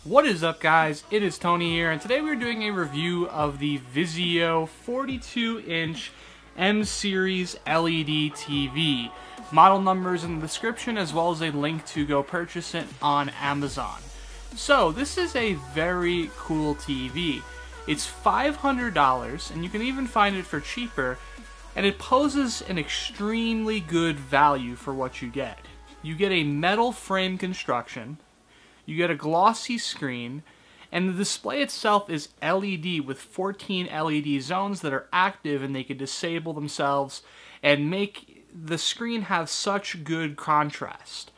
What is up, guys? It is Tony here, and today we're doing a review of the VIZIO 42-inch M-Series LED TV. Model numbers in the description, as well as a link to go purchase it on Amazon. So, this is a very cool TV. It's $500, and you can even find it for cheaper, and it poses an extremely good value for what you get. You get a metal frame construction, you get a glossy screen, and the display itself is LED with 14 LED zones that are active, and they can disable themselves and make the screen have such good contrast.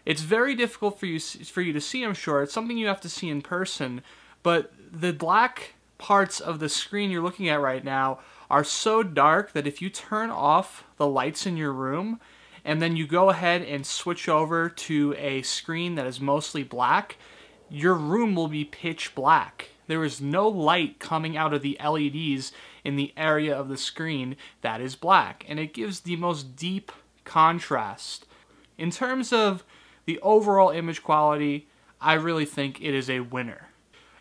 It's very difficult for you to see, I'm sure. It's something you have to see in person, but the black parts of the screen you're looking at right now are so dark that if you turn off the lights in your room and then you go ahead and switch over to a screen that is mostly black, your room will be pitch black. There is no light coming out of the LEDs in the area of the screen that is black, and it gives the most deep contrast. In terms of the overall image quality, I really think it is a winner.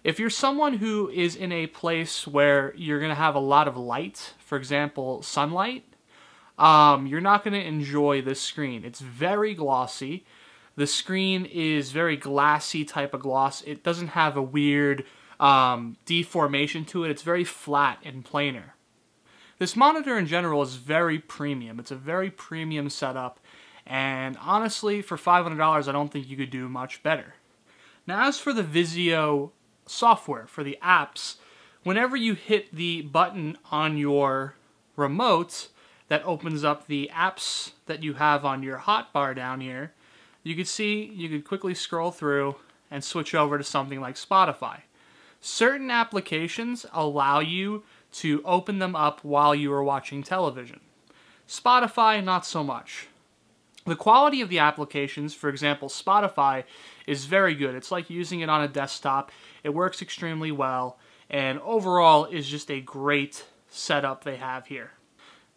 If you're someone who is in a place where you're going to have a lot of light, for example, sunlight, you're not going to enjoy this screen. It's very glossy. The screen is very glassy type of gloss. It doesn't have a weird deformation to it. It's very flat and planar. This monitor in general is very premium. It's a very premium setup, and honestly, for $500, I don't think you could do much better. Now, as for the VIZIO software, for the apps, whenever you hit the button on your remote that opens up the apps that you have on your hotbar down here, you could quickly scroll through and switch over to something like Spotify. Certain applications allow you to open them up while you are watching television. Spotify, not so much. The quality of the applications, for example, Spotify, is very good. It's like using it on a desktop. It works extremely well, and overall is just a great setup they have here.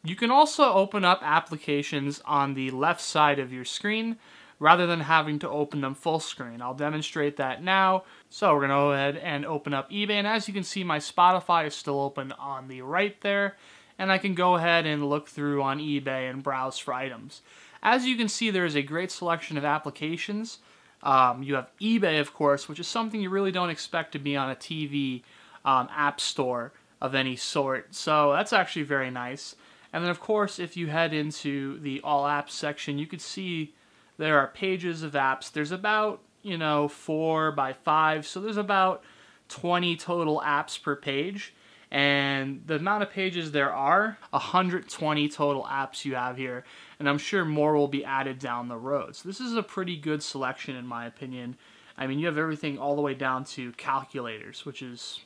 You can also open up applications on the left side of your screen rather than having to open them full screen. I'll demonstrate that now. So we're going to go ahead and open up eBay, and as you can see, my Spotify is still open on the right there, and I can go ahead and look through on eBay and browse for items. As you can see, there is a great selection of applications. You have eBay, of course, which is something you really don't expect to be on a TV app store of any sort. So that's actually very nice. And then, of course, if you head into the All Apps section, you could see there are pages of apps. There's about, 4 by 5, so there's about 20 total apps per page. And the amount of pages there are, 120 total apps you have here, and I'm sure more will be added down the road. So this is a pretty good selection in my opinion. I mean, you have everything all the way down to calculators, which is,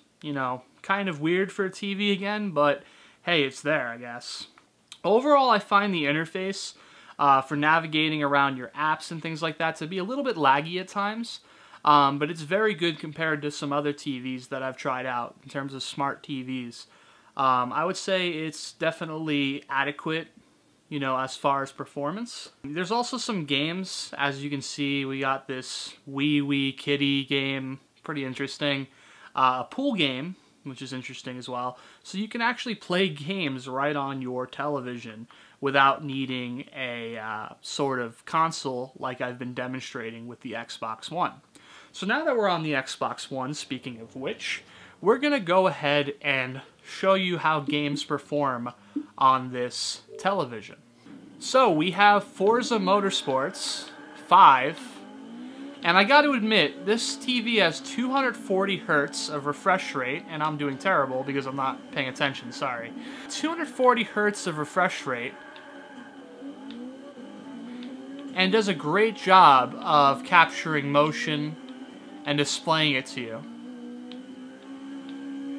kind of weird for a TV again, but hey, it's there, I guess. Overall, I find the interface for navigating around your apps and things like that to be a little bit laggy at times. But it's very good compared to some other TVs that I've tried out in terms of smart TVs. I would say it's definitely adequate, as far as performance. There's also some games. As you can see, we got this Wee Kitty game, pretty interesting. A pool game, which is interesting as well. So you can actually play games right on your television without needing a sort of console like I've been demonstrating with the Xbox One. So now that we're on the Xbox One, speaking of which, we're going to go ahead and show you how games perform on this television. So we have Forza Motorsports 5, and I got to admit, this TV has 240 Hertz of refresh rate, and I'm doing terrible because I'm not paying attention, sorry. 240 Hertz of refresh rate, and does a great job of capturing motion and displaying it to you.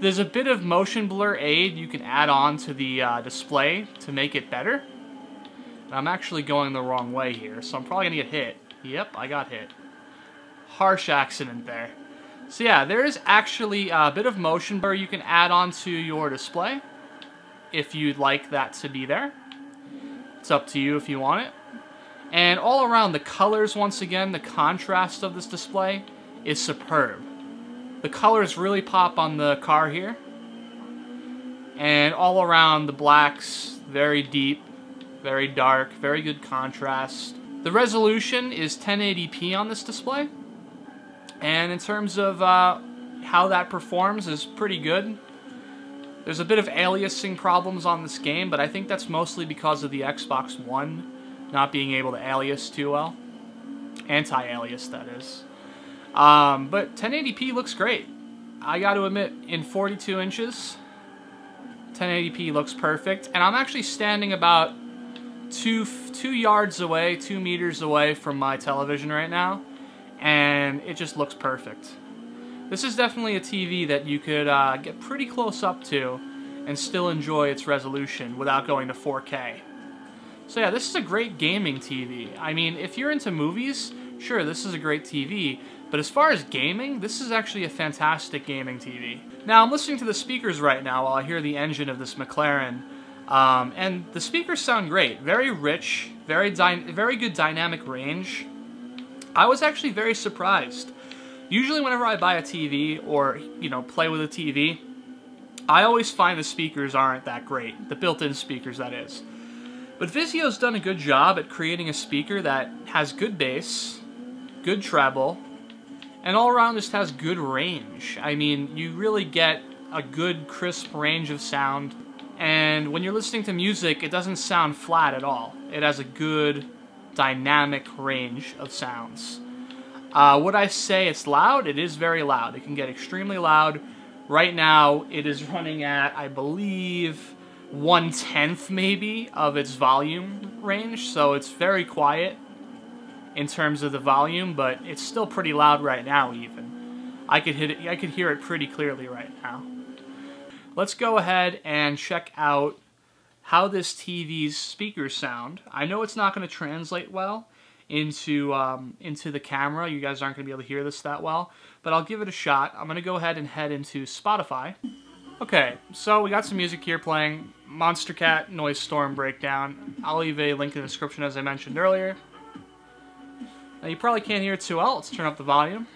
There's a bit of motion blur aid you can add on to the display to make it better. I'm actually going the wrong way here, so I'm probably going to get hit. Yep, I got hit. Harsh accident there. So yeah, there is actually a bit of motion blur you can add on to your display if you'd like that to be there. It's up to you if you want it. And all around, the colors, once again, the contrast of this display is superb. The colors really pop on the car here. And all around the blacks, very deep, very dark, very good contrast. The resolution is 1080p on this display. And in terms of how that performs is pretty good. There's a bit of aliasing problems on this game, but I think that's mostly because of the Xbox One not being able to alias too well. Anti-alias, that is. But 1080p looks great. I got to admit, in 42 inches, 1080p looks perfect. And I'm actually standing about 2 yards away, 2 meters away from my television right now, and it just looks perfect. This is definitely a TV that you could get pretty close up to and still enjoy its resolution without going to 4K. So yeah, this is a great gaming TV. I mean, if you're into movies, sure, this is a great TV, but as far as gaming, this is actually a fantastic gaming TV. Now, I'm listening to the speakers right now while I hear the engine of this McLaren, and the speakers sound great. Very rich, very good dynamic range. I was actually very surprised. Usually whenever I buy a TV or, you know, play with a TV, I always find the speakers aren't that great. The built-in speakers, that is. But Vizio's done a good job at creating a speaker that has good bass, good treble, and all around just has good range. I mean, you really get a good, crisp range of sound. And when you're listening to music, it doesn't sound flat at all. It has a good, dynamic range of sounds. Would I say it's loud? It is very loud. It can get extremely loud. Right now, it is running at, I believe, 1/10 maybe of its volume range, so it's very quiet in terms of the volume, but it's still pretty loud right now even. I could hear it pretty clearly right now. Let's go ahead and check out how this TV's speakers sound. I know it's not going to translate well into the camera. You guys aren't going to be able to hear this that well, but I'll give it a shot. I'm going to go ahead and head into Spotify. Okay, so we got some music here playing. Monster Cat Noise Storm Breakdown. I'll leave a link in the description as I mentioned earlier. Now you probably can't hear it too well. Let's turn up the volume.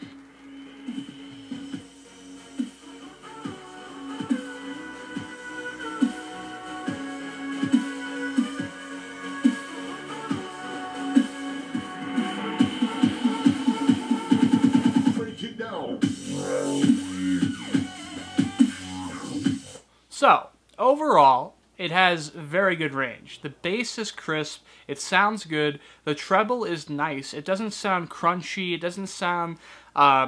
So, overall, it has very good range. The bass is crisp, it sounds good, the treble is nice, it doesn't sound crunchy, it doesn't sound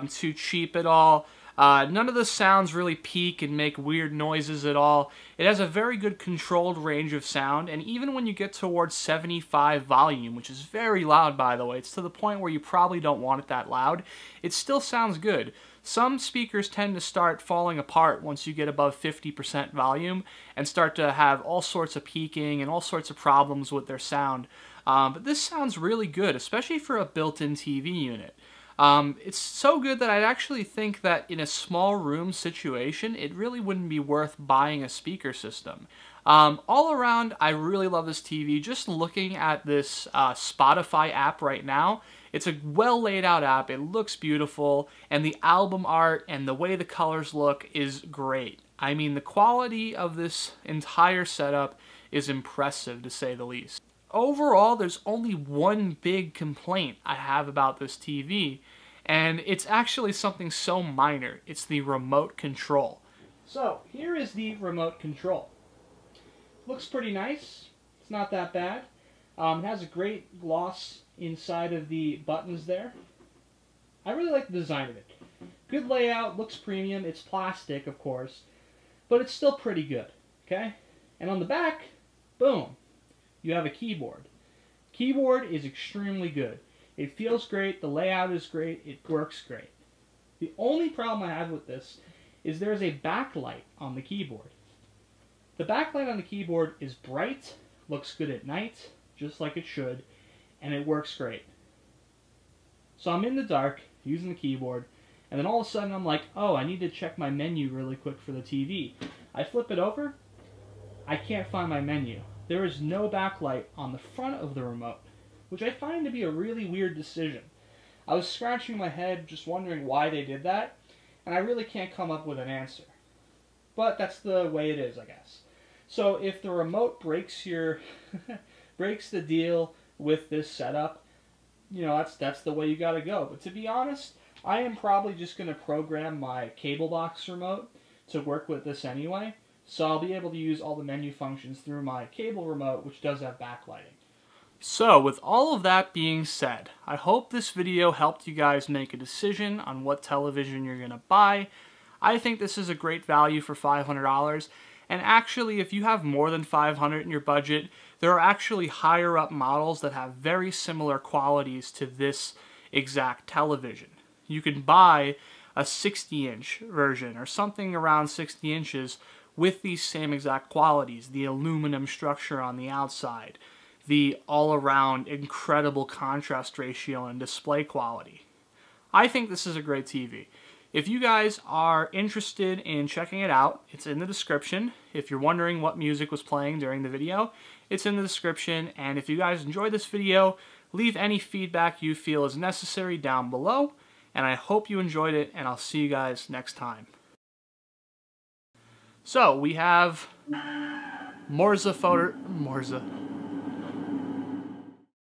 too cheap at all. None of the sounds really peak and make weird noises at all. It has a very good controlled range of sound, and even when you get towards 75 volume, which is very loud by the way, it's to the point where you probably don't want it that loud, it still sounds good. Some speakers tend to start falling apart once you get above 50% volume and start to have all sorts of peaking and all sorts of problems with their sound. But this sounds really good, especially for a built-in TV unit. It's so good that I'd actually think that in a small room situation, it really wouldn't be worth buying a speaker system. All around, I really love this TV. Just looking at this Spotify app right now, it's a well laid out app, it looks beautiful, and the album art and the way the colors look is great. I mean, the quality of this entire setup is impressive to say the least. Overall, there's only one big complaint I have about this TV, and it's actually something so minor. It's the remote control. So, here is the remote control. Looks pretty nice. It's not that bad. It has a great gloss inside of the buttons there. I really like the design of it. Good layout, looks premium. It's plastic, of course, but it's still pretty good, okay? And on the back, boom, you have a keyboard. Keyboard is extremely good. It feels great, the layout is great, it works great. The only problem I have with this is there's a backlight on the keyboard. The backlight on the keyboard is bright, looks good at night, just like it should, and it works great. So I'm in the dark, using the keyboard, and then all of a sudden I'm like, oh, I need to check my menu really quick for the TV. I flip it over, I can't find my menu. There is no backlight on the front of the remote, which I find to be a really weird decision. I was scratching my head just wondering why they did that, and I really can't come up with an answer. But that's the way it is, I guess. So if the remote breaks your breaks the deal with this setup, you know, that's the way you got to go. But to be honest, I am probably just going to program my cable box remote to work with this anyway. So I'll be able to use all the menu functions through my cable remote, which does have backlighting. So with all of that being said, I hope this video helped you guys make a decision on what television you're going to buy. I think this is a great value for $500. And actually, if you have more than $500 in your budget, there are actually higher up models that have very similar qualities to this exact television. You can buy a 60-inch version or something around 60 inches with these same exact qualities. The aluminum structure on the outside, the all-around incredible contrast ratio and display quality. I think this is a great TV. If you guys are interested in checking it out, it's in the description. If you're wondering what music was playing during the video, it's in the description. And if you guys enjoyed this video, leave any feedback you feel is necessary down below. And I hope you enjoyed it, and I'll see you guys next time. So we have Morza.